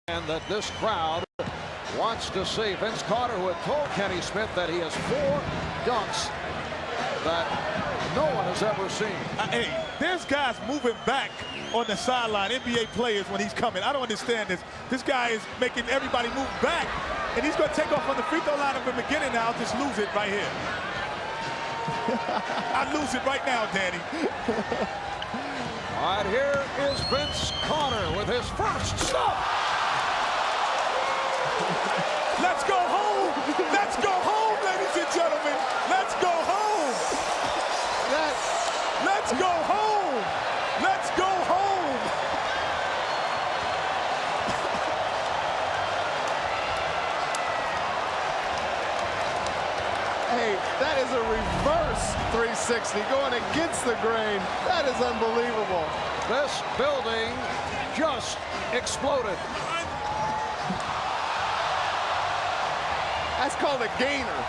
that this crowd wants to see. Vince Carter, who had told Kenny Smith that he has 4 dunks that no one has ever seen. Hey, there's guys moving back on the sideline, NBA players, when he's coming. I don't understand this. This guy is making everybody move back, and he's going to take off on the free throw line from the beginning now. I'll just lose it right here. I lose it right now, Danny. All right, here is Vince Carter with his first stop. Let's go home. Let's go home, ladies and gentlemen. Let's go home. Let's go home. Let's go home. Hey, that is a reverse 360 going against the grain. That is unbelievable. This building just exploded. That's called a gainer.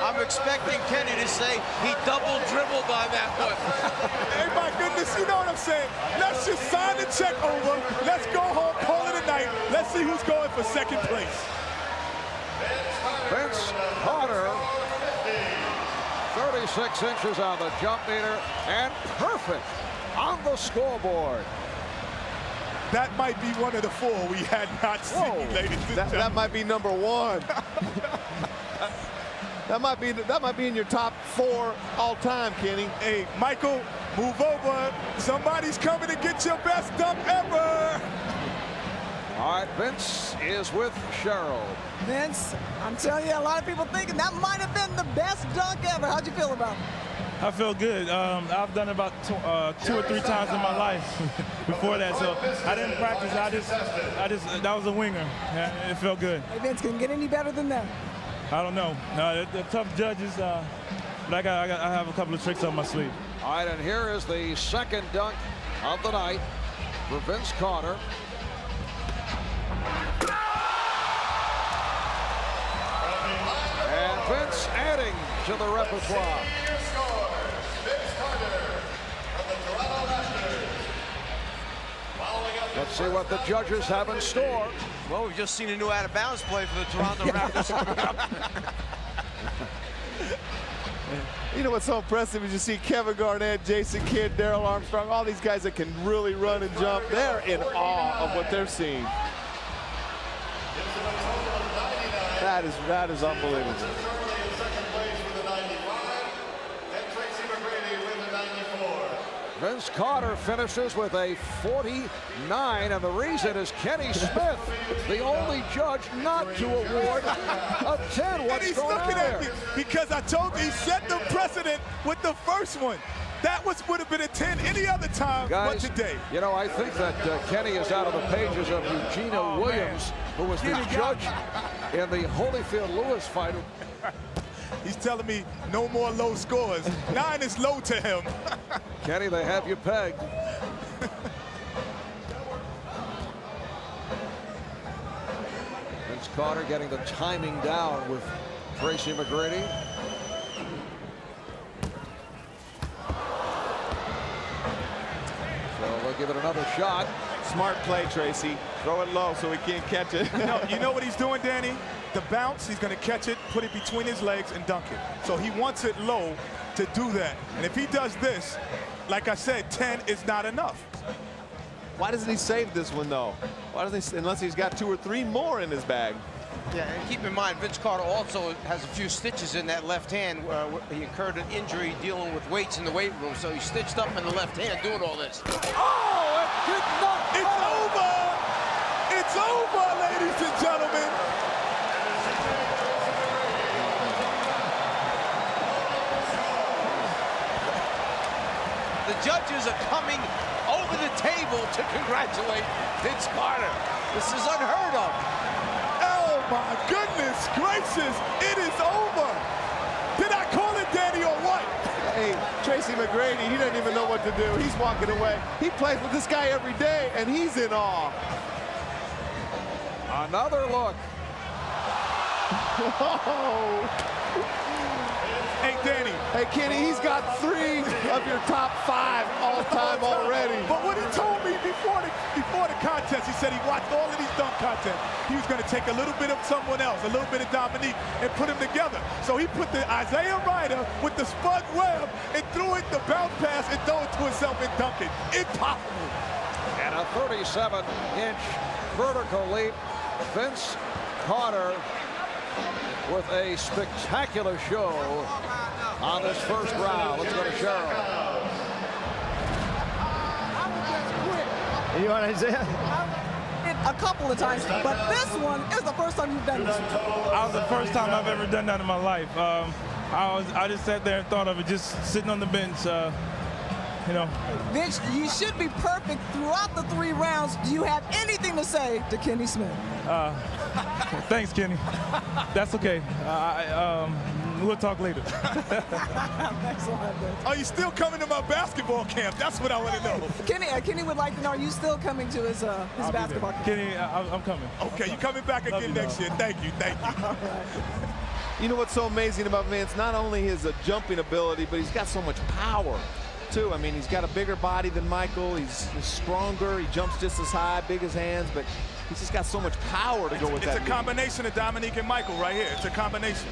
I'm expecting Kenny to say he double dribbled on that one. Hey, my goodness, you know what I'm saying? Let's just sign the check over. Let's go home, call it a night. Let's see who's going for second place. Vince Carter, 36 inches on the jump meter, and perfect on the scoreboard. That might be one of the 4 we had not seen, ladies and gentlemen. That might be number 1. that might be in your top 4 all time, Kenny. Hey, Michael, move over. Somebody's coming to get your best dunk ever. All right, Vince is with Cheryl. Vince, I'm telling you, a lot of people thinking that might have been the best dunk ever. How'd you feel about it? I feel good. I've done it about 2 or 3 times in my life before that, so I didn't practice. I just that was a winger. Yeah, it felt good. Hey, Vince, can it get any better than that? I don't know. They're tough judges, but I have a couple of tricks on my sleeve. All right, and here is the second dunk of the night for Vince Carter. And Vince adding to the repertoire. Let's see what the judges have in store. Well, we've just seen a new out-of-bounds play for the Toronto Raptors. You know what's so impressive is you see Kevin Garnett, Jason Kidd, Darrell Armstrong, all these guys that can really run and jump. They're in awe of what they're seeing. That is unbelievable. Vince Carter finishes with a 49, and the reason is Kenny Smith, the only judge not to award a 10. What's and he's going looking on at there? me because I told you he set the precedent with the first one. That would have been a 10 any other time but today. You know, I think that Kenny is out of the pages of Eugenia Williams, who was the judge in the Holyfield-Lewis fight. He's telling me no more low scores. 9 is low to him. Kenny, they have you pegged. Vince Carter getting the timing down with Tracy McGrady. So they'll give it another shot. Smart play, Tracy. Throw it low so he can't catch it. You know what he's doing, Danny? The bounce, he's going to catch it, put it between his legs, and dunk it. So he wants it low to do that. And if he does this, like I said, 10 is not enough. Why doesn't he save this one, though? Why doesn't he, unless he's got 2 or 3 more in his bag? Yeah, and keep in mind, Vince Carter also has a few stitches in that left hand. He incurred an injury dealing with weights in the weight room, so he's stitched up in the left hand doing all this. Oh, it did not. It's over! It's over, ladies and gentlemen! The judges are coming over the table to congratulate Vince Carter. This is unheard of. Oh, my goodness gracious. It is over. Did I call it, Danny, or what? Hey, Tracy McGrady, he doesn't even know what to do. He's walking away. He plays with this guy every day, and he's in awe. Another look. Whoa. Hey, Danny. Hey, Kenny, he's got 3 of your top 5 all-time already. But what he told me before the contest, he said he watched all of these dunk contests. He was going to take a little bit of someone else, a little bit of Dominique, and put them together. So he put the Isaiah Ryder with the Spud Webb and threw it, the bounce pass, and throw it to himself and dunk it. Impossible. And a 37-inch vertical leap. Vince Carter with a spectacular show on this first round. Let's go to Cheryl. You want Isaiah? A couple of times, but this one is the first time you've done this. That was the first time I've ever done that in my life. I just sat there and thought of it, just sitting on the bench. You know. Vince, you should be perfect throughout the 3 rounds. Do you have anything to say to Kenny Smith? Thanks, Kenny. That's okay. We'll talk later. Thanks a lot, Vince. Are you still coming to my basketball camp? That's what I want to know. Kenny would like to know, are you still coming to his basketball camp? Kenny, I'm coming. Okay, you coming back again next year. Thank you. All right. You know what's so amazing about Vince? Not only his jumping ability, but he's got so much power, too. I mean, he's got a bigger body than Michael. He's stronger. He jumps just as high, big as hands, but he's just got so much power to go with that. It's a combination of Dominique and Michael right here. It's a combination.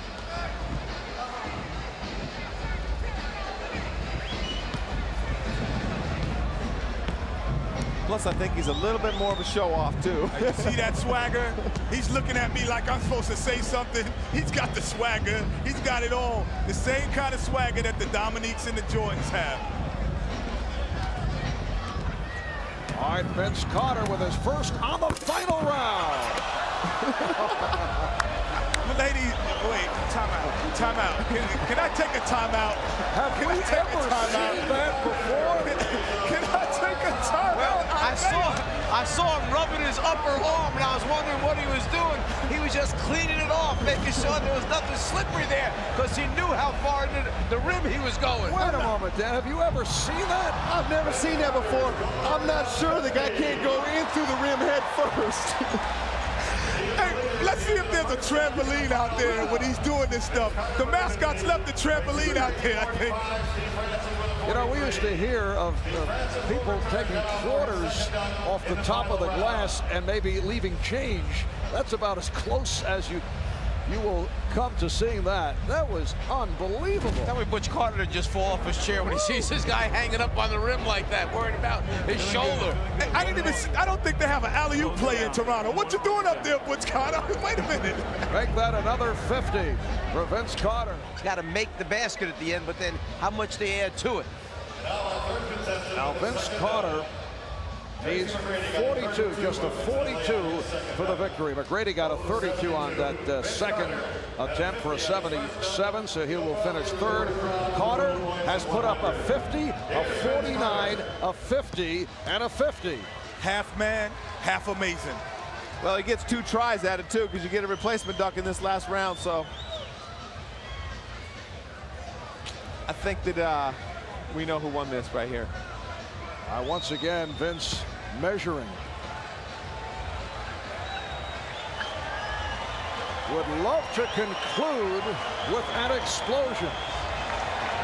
Plus, I think he's a little bit more of a show-off, too. You see that swagger? He's looking at me like I'm supposed to say something. He's got the swagger. He's got it all. The same kind of swagger that the Dominiques and the Jordans have. All right, Vince Carter with his first on the final round. Ladies, wait, timeout. Can I take a timeout? Have we ever seen that before? Can I take a timeout? Well, I saw him rubbing his upper arm, and I was wondering what he was doing. He was just cleaning it off, making sure there was nothing slippery there, because he knew how far into the rim he was going. Wait a moment, Dan. Have you ever seen that? I've never seen that before. I'm not sure the guy can't go in through the rim head first. Hey, let's see if there's a trampoline out there when he's doing this stuff. The mascots left the trampoline out there, I think. You know, we used to hear of people taking quarters off the top of the glass and maybe leaving change. That's about as close as you will come to seeing that. That was unbelievable. Tell me Butch Carter to just fall off his chair when he sees this guy hanging up on the rim like that, worried about his shoulder. I don't think they have an alley-oop play in Toronto. What you doing up there, Butch Carter? Wait a minute. Make that another 50 for Vince Carter. He's got to make the basket at the end, but then how much they add to it. Now Vince Carter needs 42, just a 42 for the victory. McGrady got a 32 on that second attempt for a 77, so he will finish third. Carter has put up a 50, a 49, a 50, and a 50. Half man, half amazing. Well, he gets 2 tries at it, too, because you get a replacement dunk in this last round, so I think that we know who won this right here. Once again, Vince measuring. Would love to conclude with an explosion.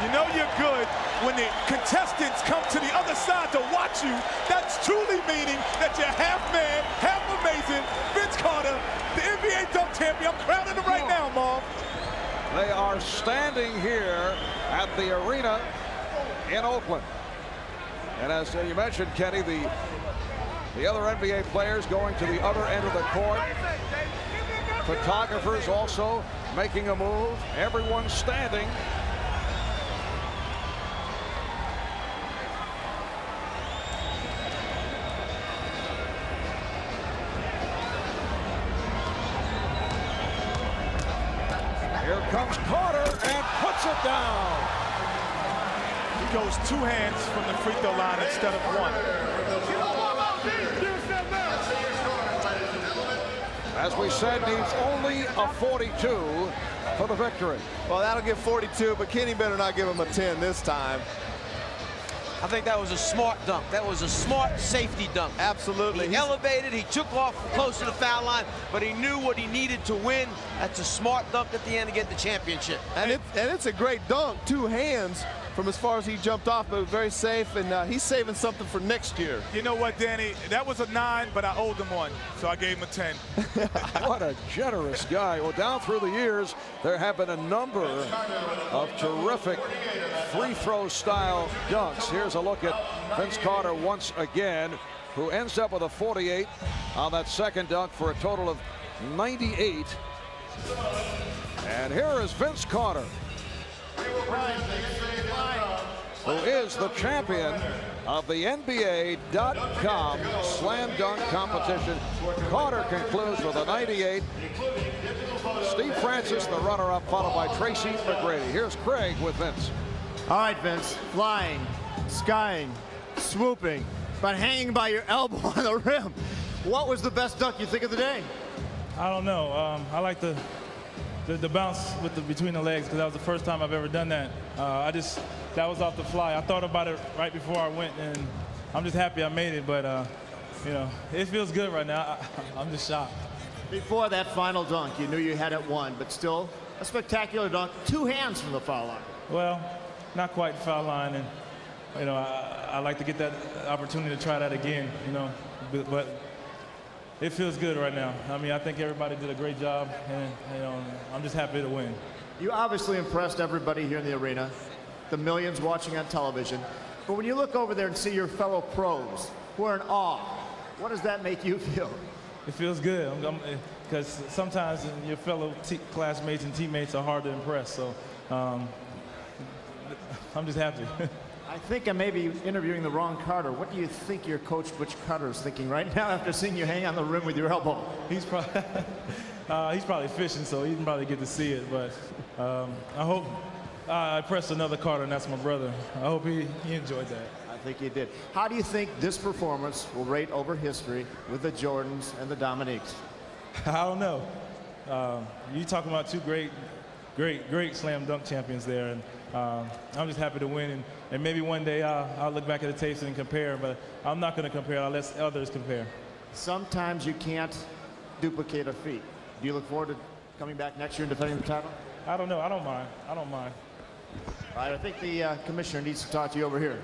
You know you're good when the contestants come to the other side to watch you. That's truly meaning that you're half man, half amazing. Vince Carter, the NBA dunk champion. I'm crowning him right now, Mom. They are standing here at the arena in Oakland. And as you mentioned, Kenny, the other NBA players going to the other end of the court. Photographers also making a move. Everyone standing. Here comes Carter and puts it down. He goes 2 hands from the free throw line instead of 1. As we said, needs only a 42 for the victory. Well, that'll give 42, but Kenny better not give him a 10 this time. I think that was a smart dunk. That was a smart safety dunk. Absolutely. He elevated, he took off close to the foul line, but he knew what he needed to win. That's a smart dunk at the end to get the championship. And it's a great dunk, 2 hands from as far as he jumped off, but very safe, and he's saving something for next year. You know what, Danny? That was a 9, but I owed him 1, so I gave him a 10. What a generous guy. Well, down through the years, there have been a number of terrific free throw style dunks. Here's a look at Vince Carter once again, who ends up with a 48 on that second dunk for a total of 98. And here is Vince Carter, who is the champion of the NBA.com slam dunk competition. Carter concludes with a 98. Steve Francis, the runner-up, followed by Tracy McGrady. Here's Craig with Vince. All right, Vince. Flying, skying, swooping, but hanging by your elbow on the rim. What was the best dunk you think of the day? I don't know. I like the bounce with between the legs, because that was the first time I've ever done that. That was off the fly. I thought about it right before I went, and I'm just happy I made it. But you know, it feels good right now. I'm just shocked. Before that final dunk, you knew you had it won, but still a spectacular dunk. 2 hands from the foul line. Well, not quite foul line, and you know, I like to get that opportunity to try that again. You know, but it feels good right now. I mean, I think everybody did a great job, and you know, I'm just happy to win. You obviously impressed everybody here in the arena, the millions watching on television. But when you look over there and see your fellow pros who are in awe, what does that make you feel? It feels good, because sometimes your fellow classmates and teammates are hard to impress. So I'm just happy. I think I may be interviewing the wrong Carter. What do you think your coach, Butch Carter, is thinking right now after seeing you hang on the rim with your elbow? He's probably fishing, so he didn't probably get to see it. But I hope I pressed another Carter, and that's my brother. I hope he enjoyed that. I think he did. How do you think this performance will rate over history with the Jordans and the Dominiques? I don't know. You talking about 2 great slam dunk champions there, and I'm just happy to win. And maybe one day I'll look back at the tapes and compare, but I'm not going to compare. I'll let others compare. Sometimes you can't duplicate a feat. Do you look forward to coming back next year and defending the title? I don't know. I don't mind. I don't mind. All right, I think the commissioner needs to talk to you over here.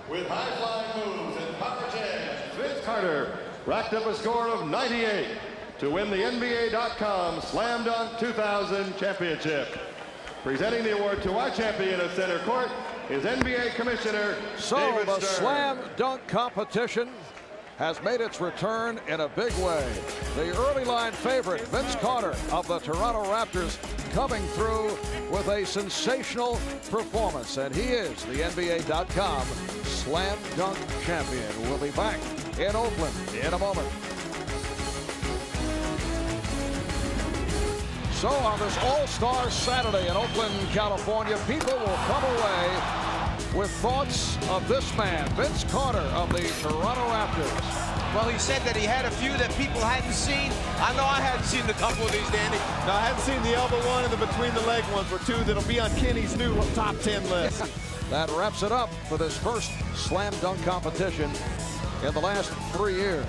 With high-flying moves and power jams, Vince Carter racked up a score of 98 to win the NBA.com Slam Dunk 2000 championship. Presenting the award to our champion of center court is NBA Commissioner David the Stern. slam dunk competition has made its return in a big way. The early line favorite, Vince Carter of the Toronto Raptors, coming through with a sensational performance, and he is the NBA.com slam dunk champion. We'll be back in Oakland in a moment. So on this All-Star Saturday in Oakland, California, people will come away with thoughts of this man, Vince Carter of the Toronto Raptors. Well, he said that he had a few that people hadn't seen. I know I hadn't seen a couple of these, Danny. No, I haven't seen the elbow one and the between the leg ones were 2 that'll be on Kenny's new top 10 list. That wraps it up for this first slam dunk competition in the last 3 years.